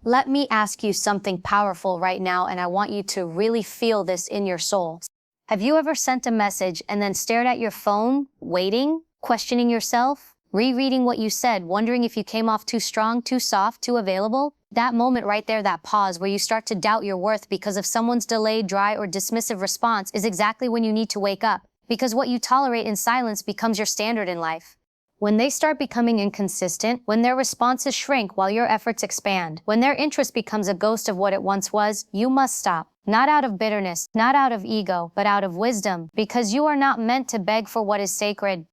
Let me ask you something powerful right now, and I want you to really feel this in your soul. Have you ever sent a message and then stared at your phone, waiting, questioning yourself, rereading what you said, wondering if you came off too strong, too soft, too available? That moment right there, that pause where you start to doubt your worth because of someone's delayed, dry, or dismissive response is exactly when you need to wake up, because what you tolerate in silence becomes your standard in life. When they start becoming inconsistent, when their responses shrink while your efforts expand, when their interest becomes a ghost of what it once was, you must stop. Not out of bitterness, not out of ego, but out of wisdom, because you are not meant to beg for what is sacred.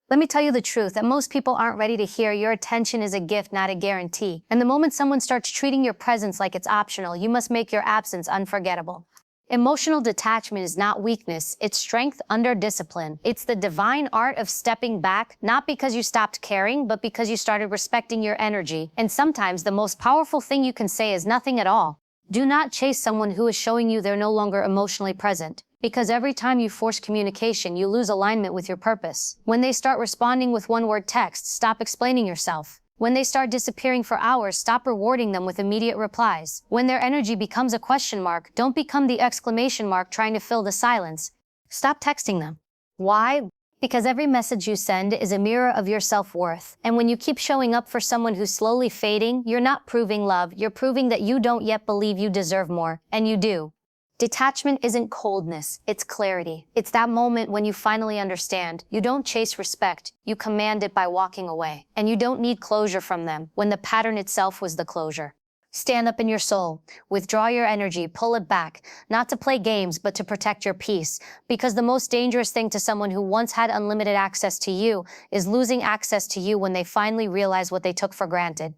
Let me tell you the truth, that most people aren't ready to hear your attention is a gift, not a guarantee. And the moment someone starts treating your presence like it's optional, you must make your absence unforgettable. Emotional detachment is not weakness, it's strength under discipline. It's the divine art of stepping back, not because you stopped caring, but because you started respecting your energy. And sometimes the most powerful thing you can say is nothing at all. Do not chase someone who is showing you they're no longer emotionally present, because every time you force communication, you lose alignment with your purpose. When they start responding with one-word text, stop explaining yourself. When they start disappearing for hours, stop rewarding them with immediate replies. When their energy becomes a question mark, don't become the exclamation mark trying to fill the silence. Stop texting them. Why? Because every message you send is a mirror of your self-worth. And when you keep showing up for someone who's slowly fading, you're not proving love, you're proving that you don't yet believe you deserve more. And you do. Detachment isn't coldness, it's clarity. It's that moment when you finally understand. You don't chase respect, you command it by walking away. And you don't need closure from them, when the pattern itself was the closure. Stand up in your soul, withdraw your energy, pull it back, not to play games, but to protect your peace. Because the most dangerous thing to someone who once had unlimited access to you is losing access to you when they finally realize what they took for granted.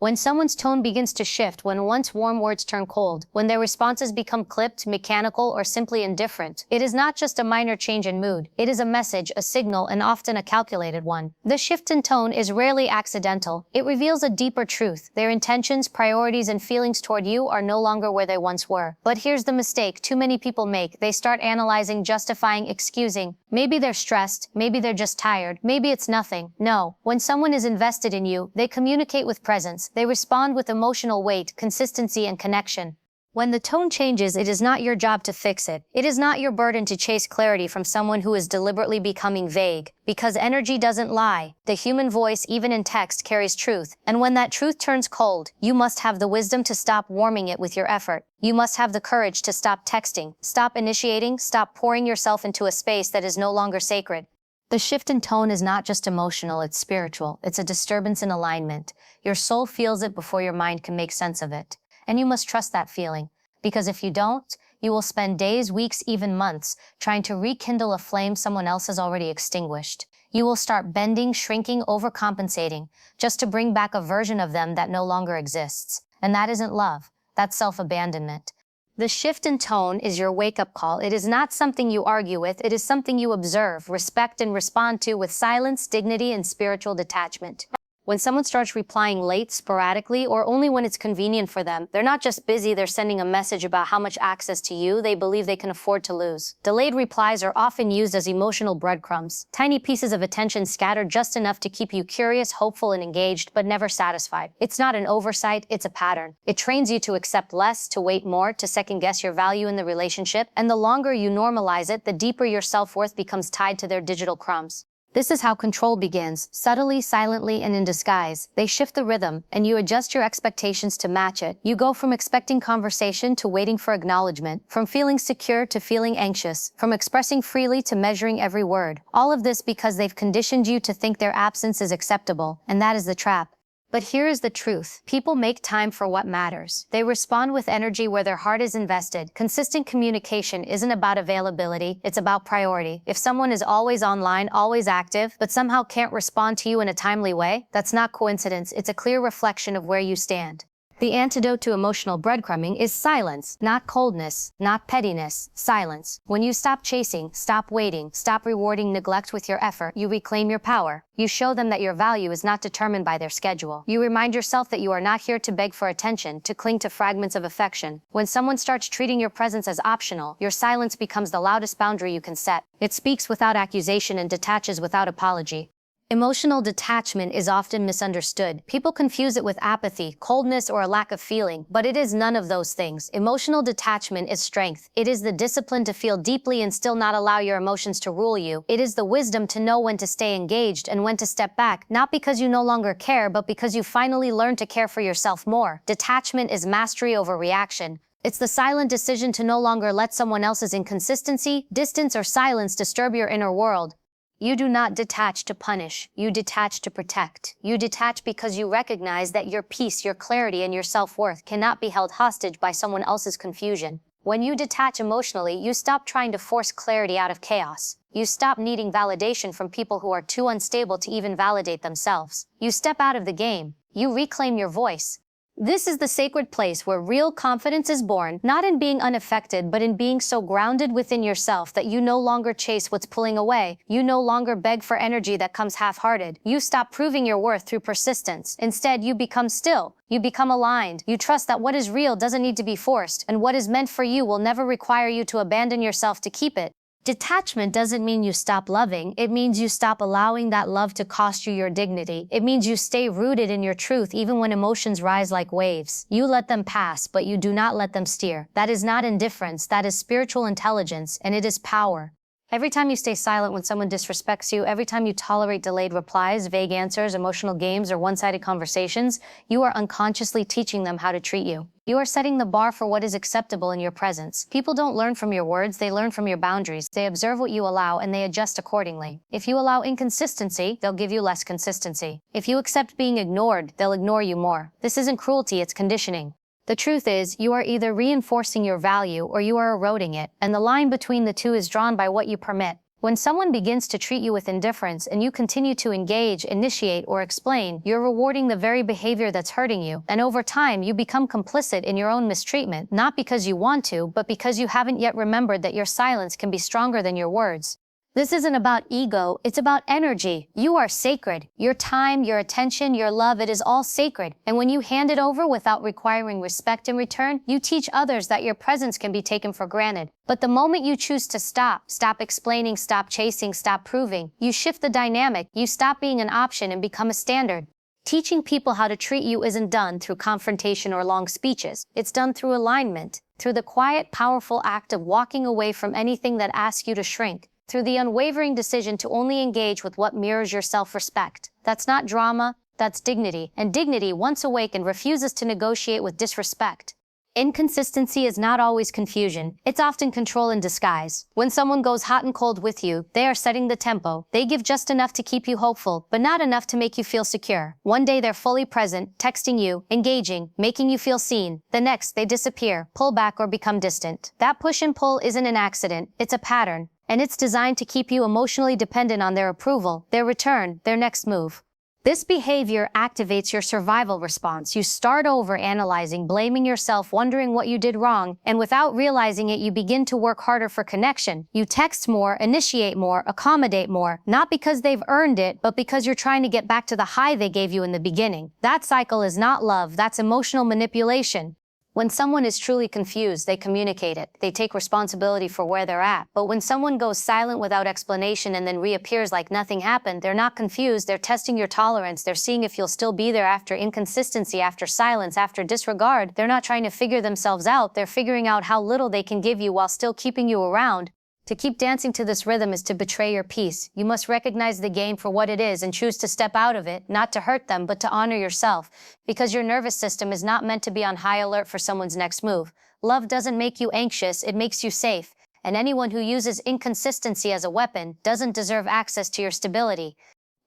When someone's tone begins to shift, when once warm words turn cold, when their responses become clipped, mechanical, or simply indifferent, it is not just a minor change in mood. It is a message, a signal, and often a calculated one. The shift in tone is rarely accidental. It reveals a deeper truth. Their intentions, priorities, and feelings toward you are no longer where they once were. But here's the mistake too many people make. They start analyzing, justifying, excusing. Maybe they're stressed, maybe they're just tired, maybe it's nothing. No, when someone is invested in you, they communicate with presence. They respond with emotional weight, consistency, and connection. When the tone changes, it is not your job to fix it. It is not your burden to chase clarity from someone who is deliberately becoming vague. Because energy doesn't lie. The human voice, even in text, carries truth. And when that truth turns cold, you must have the wisdom to stop warming it with your effort. You must have the courage to stop texting, stop initiating, stop pouring yourself into a space that is no longer sacred. The shift in tone is not just emotional, it's spiritual. It's a disturbance in alignment. Your soul feels it before your mind can make sense of it. And you must trust that feeling, because if you don't, you will spend days, weeks, even months trying to rekindle a flame someone else has already extinguished. You will start bending, shrinking, overcompensating, just to bring back a version of them that no longer exists. And that isn't love, that's self-abandonment. The shift in tone is your wake-up call. It is not something you argue with, it is something you observe, respect, and respond to with silence, dignity, and spiritual detachment. When someone starts replying late, sporadically, or only when it's convenient for them, they're not just busy, they're sending a message about how much access to you they believe they can afford to lose. Delayed replies are often used as emotional breadcrumbs, tiny pieces of attention scattered just enough to keep you curious, hopeful, and engaged, but never satisfied. It's not an oversight, it's a pattern. It trains you to accept less, to wait more, to second-guess your value in the relationship, and the longer you normalize it, the deeper your self-worth becomes tied to their digital crumbs. This is how control begins, subtly, silently, and in disguise. They shift the rhythm, and you adjust your expectations to match it. You go from expecting conversation to waiting for acknowledgement, from feeling secure to feeling anxious, from expressing freely to measuring every word. All of this because they've conditioned you to think their absence is acceptable, and that is the trap. But here is the truth. People make time for what matters. They respond with energy where their heart is invested. Consistent communication isn't about availability, it's about priority. If someone is always online, always active, but somehow can't respond to you in a timely way, that's not coincidence, it's a clear reflection of where you stand. The antidote to emotional breadcrumbing is silence, not coldness, not pettiness, silence. When you stop chasing, stop waiting, stop rewarding neglect with your effort, you reclaim your power. You show them that your value is not determined by their schedule. You remind yourself that you are not here to beg for attention, to cling to fragments of affection. When someone starts treating your presence as optional, your silence becomes the loudest boundary you can set. It speaks without accusation and detaches without apology. Emotional detachment is often misunderstood. People confuse it with apathy, coldness, or a lack of feeling, but it is none of those things. Emotional detachment is strength. It is the discipline to feel deeply and still not allow your emotions to rule you. It is the wisdom to know when to stay engaged and when to step back, not because you no longer care, but because you finally learn to care for yourself more. Detachment is mastery over reaction. It's the silent decision to no longer let someone else's inconsistency, distance, or silence disturb your inner world. You do not detach to punish. You detach to protect. You detach because you recognize that your peace, your clarity, and your self-worth cannot be held hostage by someone else's confusion. When you detach emotionally, you stop trying to force clarity out of chaos. You stop needing validation from people who are too unstable to even validate themselves. You step out of the game. You reclaim your voice. This is the sacred place where real confidence is born, not in being unaffected, but in being so grounded within yourself that you no longer chase what's pulling away. You no longer beg for energy that comes half-hearted. You stop proving your worth through persistence. Instead, you become still. You become aligned. You trust that what is real doesn't need to be forced, and what is meant for you will never require you to abandon yourself to keep it. Detachment doesn't mean you stop loving. It means you stop allowing that love to cost you your dignity. It means you stay rooted in your truth even when emotions rise like waves. You let them pass, but you do not let them steer. That is not indifference. That is spiritual intelligence, and it is power. Every time you stay silent when someone disrespects you, every time you tolerate delayed replies, vague answers, emotional games, or one-sided conversations, you are unconsciously teaching them how to treat you. You are setting the bar for what is acceptable in your presence. People don't learn from your words, they learn from your boundaries. They observe what you allow and they adjust accordingly. If you allow inconsistency, they'll give you less consistency. If you accept being ignored, they'll ignore you more. This isn't cruelty, it's conditioning. The truth is, you are either reinforcing your value or you are eroding it, and the line between the two is drawn by what you permit. When someone begins to treat you with indifference and you continue to engage, initiate, or explain, you're rewarding the very behavior that's hurting you, and over time you become complicit in your own mistreatment, not because you want to, but because you haven't yet remembered that your silence can be stronger than your words. This isn't about ego, it's about energy. You are sacred. Your time, your attention, your love, it is all sacred. And when you hand it over without requiring respect in return, you teach others that your presence can be taken for granted. But the moment you choose to stop explaining, stop chasing, stop proving, you shift the dynamic, you stop being an option and become a standard. Teaching people how to treat you isn't done through confrontation or long speeches. It's done through alignment, through the quiet, powerful act of walking away from anything that asks you to shrink, through the unwavering decision to only engage with what mirrors your self-respect. That's not drama, that's dignity, and dignity, once awakened, refuses to negotiate with disrespect. Inconsistency is not always confusion. It's often control in disguise. When someone goes hot and cold with you, they are setting the tempo. They give just enough to keep you hopeful, but not enough to make you feel secure. One day they're fully present, texting you, engaging, making you feel seen. The next, they disappear, pull back, or become distant. That push and pull isn't an accident, it's a pattern. And it's designed to keep you emotionally dependent on their approval, their return, their next move. This behavior activates your survival response. You start over analyzing, blaming yourself, wondering what you did wrong, and without realizing it, you begin to work harder for connection. You text more, initiate more, accommodate more, not because they've earned it, but because you're trying to get back to the high they gave you in the beginning. That cycle is not love, that's emotional manipulation. When someone is truly confused, they communicate it. They take responsibility for where they're at. But when someone goes silent without explanation and then reappears like nothing happened, they're not confused, they're testing your tolerance, they're seeing if you'll still be there after inconsistency, after silence, after disregard. They're not trying to figure themselves out, they're figuring out how little they can give you while still keeping you around. To keep dancing to this rhythm is to betray your peace. You must recognize the game for what it is and choose to step out of it, not to hurt them, but to honor yourself. Because your nervous system is not meant to be on high alert for someone's next move. Love doesn't make you anxious, it makes you safe. And anyone who uses inconsistency as a weapon doesn't deserve access to your stability.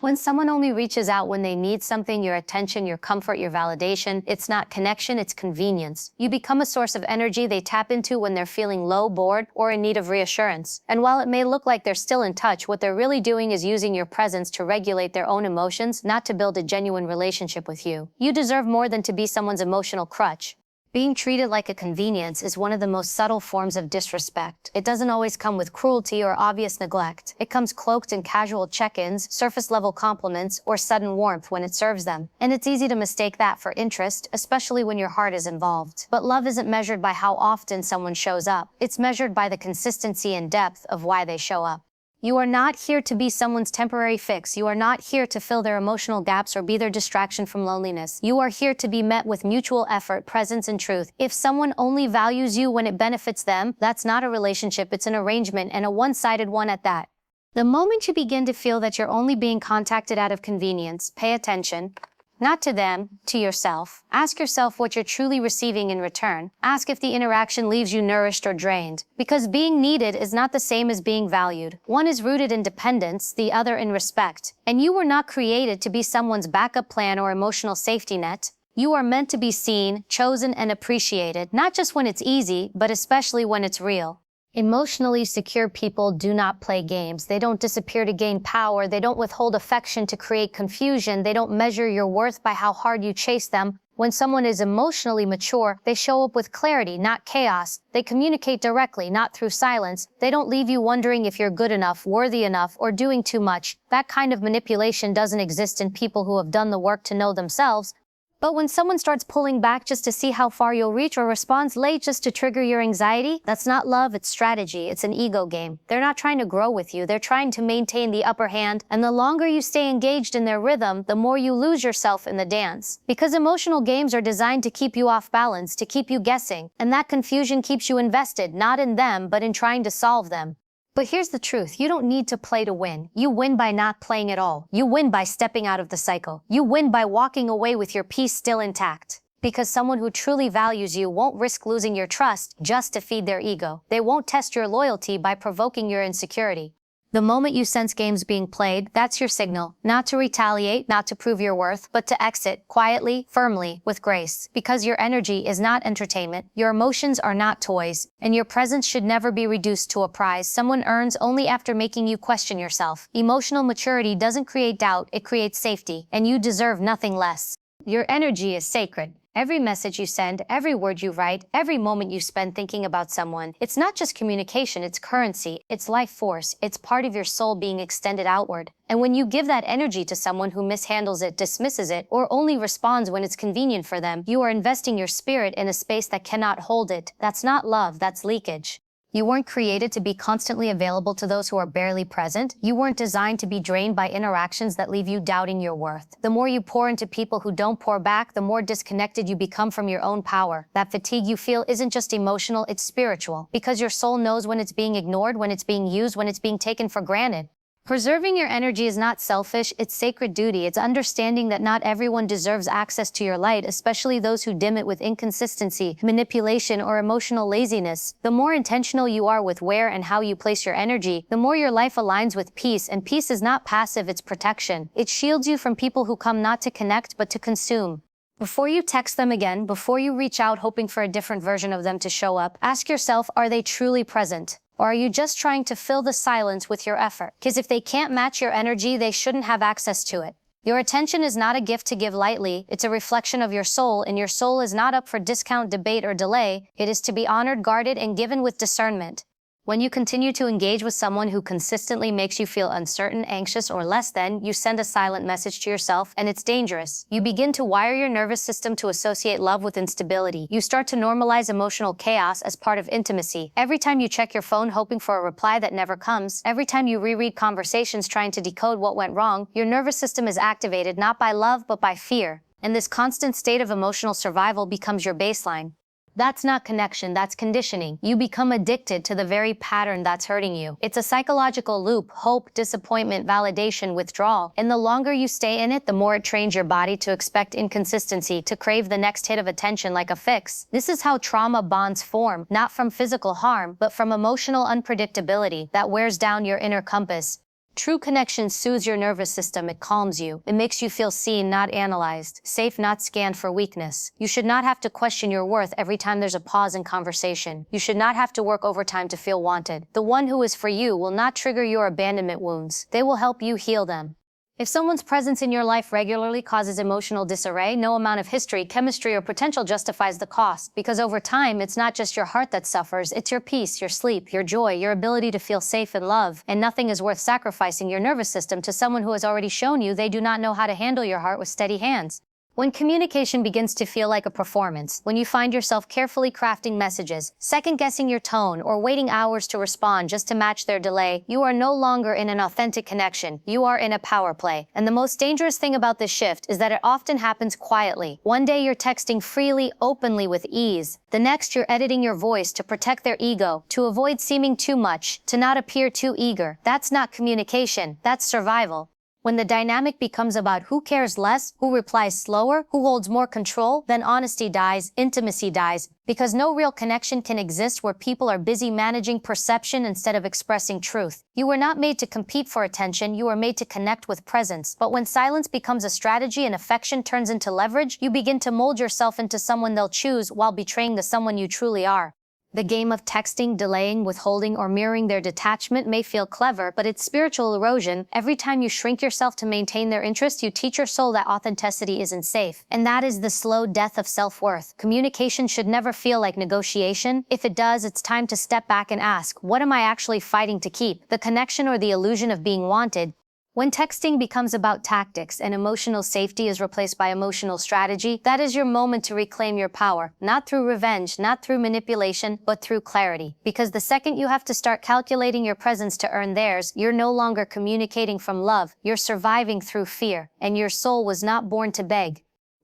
When someone only reaches out when they need something, your attention, your comfort, your validation, it's not connection, it's convenience. You become a source of energy they tap into when they're feeling low, bored, or in need of reassurance. And while it may look like they're still in touch, what they're really doing is using your presence to regulate their own emotions, not to build a genuine relationship with you. You deserve more than to be someone's emotional crutch. Being treated like a convenience is one of the most subtle forms of disrespect. It doesn't always come with cruelty or obvious neglect. It comes cloaked in casual check-ins, surface-level compliments, or sudden warmth when it serves them. And it's easy to mistake that for interest, especially when your heart is involved. But love isn't measured by how often someone shows up. It's measured by the consistency and depth of why they show up. You are not here to be someone's temporary fix. You are not here to fill their emotional gaps or be their distraction from loneliness. You are here to be met with mutual effort, presence, and truth. If someone only values you when it benefits them, that's not a relationship, it's an arrangement, and a one-sided one at that. The moment you begin to feel that you're only being contacted out of convenience, pay attention. Not to them, to yourself. Ask yourself what you're truly receiving in return. Ask if the interaction leaves you nourished or drained. Because being needed is not the same as being valued. One is rooted in dependence, the other in respect. And you were not created to be someone's backup plan or emotional safety net. You are meant to be seen, chosen, and appreciated, not just when it's easy, but especially when it's real. Emotionally secure people do not play games. They don't disappear to gain power. They don't withhold affection to create confusion. They don't measure your worth by how hard you chase them. When someone is emotionally mature, they show up with clarity, not chaos. They communicate directly, not through silence. They don't leave you wondering if you're good enough, worthy enough, or doing too much. That kind of manipulation doesn't exist in people who have done the work to know themselves. But when someone starts pulling back just to see how far you'll reach or responds late just to trigger your anxiety, that's not love, it's strategy, it's an ego game. They're not trying to grow with you, they're trying to maintain the upper hand, and the longer you stay engaged in their rhythm, the more you lose yourself in the dance. Because emotional games are designed to keep you off balance, to keep you guessing, and that confusion keeps you invested, not in them, but in trying to solve them. But here's the truth, you don't need to play to win. You win by not playing at all. You win by stepping out of the cycle. You win by walking away with your peace still intact. Because someone who truly values you won't risk losing your trust just to feed their ego. They won't test your loyalty by provoking your insecurity. The moment you sense games being played, that's your signal. Not to retaliate, not to prove your worth, but to exit, quietly, firmly, with grace. Because your energy is not entertainment, your emotions are not toys, and your presence should never be reduced to a prize someone earns only after making you question yourself. Emotional maturity doesn't create doubt, it creates safety, and you deserve nothing less. Your energy is sacred. Every message you send, every word you write, every moment you spend thinking about someone, it's not just communication, it's currency, it's life force, it's part of your soul being extended outward. And when you give that energy to someone who mishandles it, dismisses it, or only responds when it's convenient for them, you are investing your spirit in a space that cannot hold it. That's not love, that's leakage. You weren't created to be constantly available to those who are barely present. You weren't designed to be drained by interactions that leave you doubting your worth. The more you pour into people who don't pour back, the more disconnected you become from your own power. That fatigue you feel isn't just emotional, it's spiritual. Because your soul knows when it's being ignored, when it's being used, when it's being taken for granted. Preserving your energy is not selfish, it's sacred duty. It's understanding that not everyone deserves access to your light, especially those who dim it with inconsistency, manipulation, or emotional laziness. The more intentional you are with where and how you place your energy, the more your life aligns with peace, and peace is not passive, it's protection. It shields you from people who come not to connect but to consume. Before you text them again, before you reach out hoping for a different version of them to show up, ask yourself, are they truly present? Or are you just trying to fill the silence with your effort? Because if they can't match your energy, they shouldn't have access to it. Your attention is not a gift to give lightly, it's a reflection of your soul, and your soul is not up for discount, debate, or delay. It is to be honored, guarded, and given with discernment. When you continue to engage with someone who consistently makes you feel uncertain, anxious, or less than, you send a silent message to yourself, and it's dangerous. You begin to wire your nervous system to associate love with instability. You start to normalize emotional chaos as part of intimacy. Every time you check your phone hoping for a reply that never comes, every time you reread conversations trying to decode what went wrong, your nervous system is activated not by love but by fear. And this constant state of emotional survival becomes your baseline. That's not connection, that's conditioning. You become addicted to the very pattern that's hurting you. It's a psychological loop: hope, disappointment, validation, withdrawal. And the longer you stay in it, the more it trains your body to expect inconsistency, to crave the next hit of attention like a fix. This is how trauma bonds form, not from physical harm, but from emotional unpredictability that wears down your inner compass. True connection soothes your nervous system, it calms you. It makes you feel seen, not analyzed, safe, not scanned for weakness. You should not have to question your worth every time there's a pause in conversation. You should not have to work overtime to feel wanted. The one who is for you will not trigger your abandonment wounds. They will help you heal them. If someone's presence in your life regularly causes emotional disarray, no amount of history, chemistry, or potential justifies the cost. Because over time, it's not just your heart that suffers, it's your peace, your sleep, your joy, your ability to feel safe and love. And nothing is worth sacrificing your nervous system to someone who has already shown you they do not know how to handle your heart with steady hands. When communication begins to feel like a performance, when you find yourself carefully crafting messages, second-guessing your tone, or waiting hours to respond just to match their delay, you are no longer in an authentic connection. You are in a power play. And the most dangerous thing about this shift is that it often happens quietly. One day you're texting freely, openly, with ease. The next you're editing your voice to protect their ego, to avoid seeming too much, to not appear too eager. That's not communication, that's survival. When the dynamic becomes about who cares less, who replies slower, who holds more control, then honesty dies, intimacy dies, because no real connection can exist where people are busy managing perception instead of expressing truth. You were not made to compete for attention, you were made to connect with presence. But when silence becomes a strategy and affection turns into leverage, you begin to mold yourself into someone they'll choose while betraying the someone you truly are. The game of texting, delaying, withholding, or mirroring their detachment may feel clever, but it's spiritual erosion. Every time you shrink yourself to maintain their interest, you teach your soul that authenticity isn't safe. And that is the slow death of self-worth. Communication should never feel like negotiation. If it does, it's time to step back and ask, what am I actually fighting to keep? The connection or the illusion of being wanted? When texting becomes about tactics and emotional safety is replaced by emotional strategy, that is your moment to reclaim your power, not through revenge, not through manipulation, but through clarity. Because the second you have to start calculating your presence to earn theirs, you're no longer communicating from love, you're surviving through fear, and your soul was not born to beg.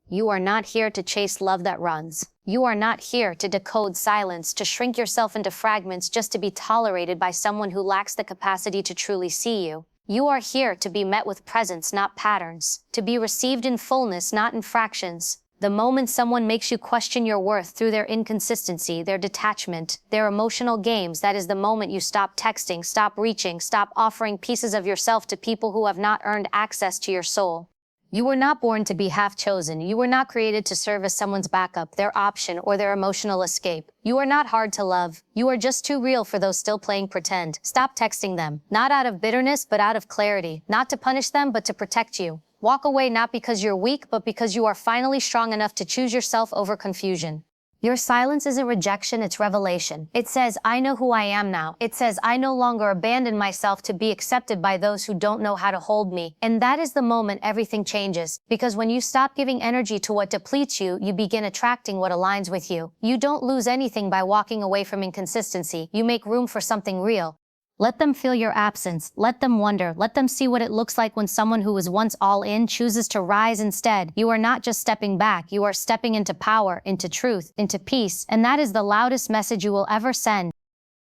You are not here to chase love that runs. You are not here to decode silence, to shrink yourself into fragments just to be tolerated by someone who lacks the capacity to truly see you. You are here to be met with presence, not patterns, to be received in fullness, not in fractions. The moment someone makes you question your worth through their inconsistency, their detachment, their emotional games, that is the moment you stop texting, stop reaching, stop offering pieces of yourself to people who have not earned access to your soul. You were not born to be half-chosen. You were not created to serve as someone's backup, their option, or their emotional escape. You are not hard to love. You are just too real for those still playing pretend. Stop texting them, not out of bitterness, but out of clarity. Not to punish them, but to protect you. Walk away not because you're weak, but because you are finally strong enough to choose yourself over confusion. Your silence isn't rejection, it's revelation. It says, I know who I am now. It says, I no longer abandon myself to be accepted by those who don't know how to hold me. And that is the moment everything changes. Because when you stop giving energy to what depletes you, you begin attracting what aligns with you. You don't lose anything by walking away from inconsistency. You make room for something real. Let them feel your absence. Let them wonder. Let them see what it looks like when someone who was once all in chooses to rise instead. You are not just stepping back. You are stepping into power, into truth, into peace. And that is the loudest message you will ever send.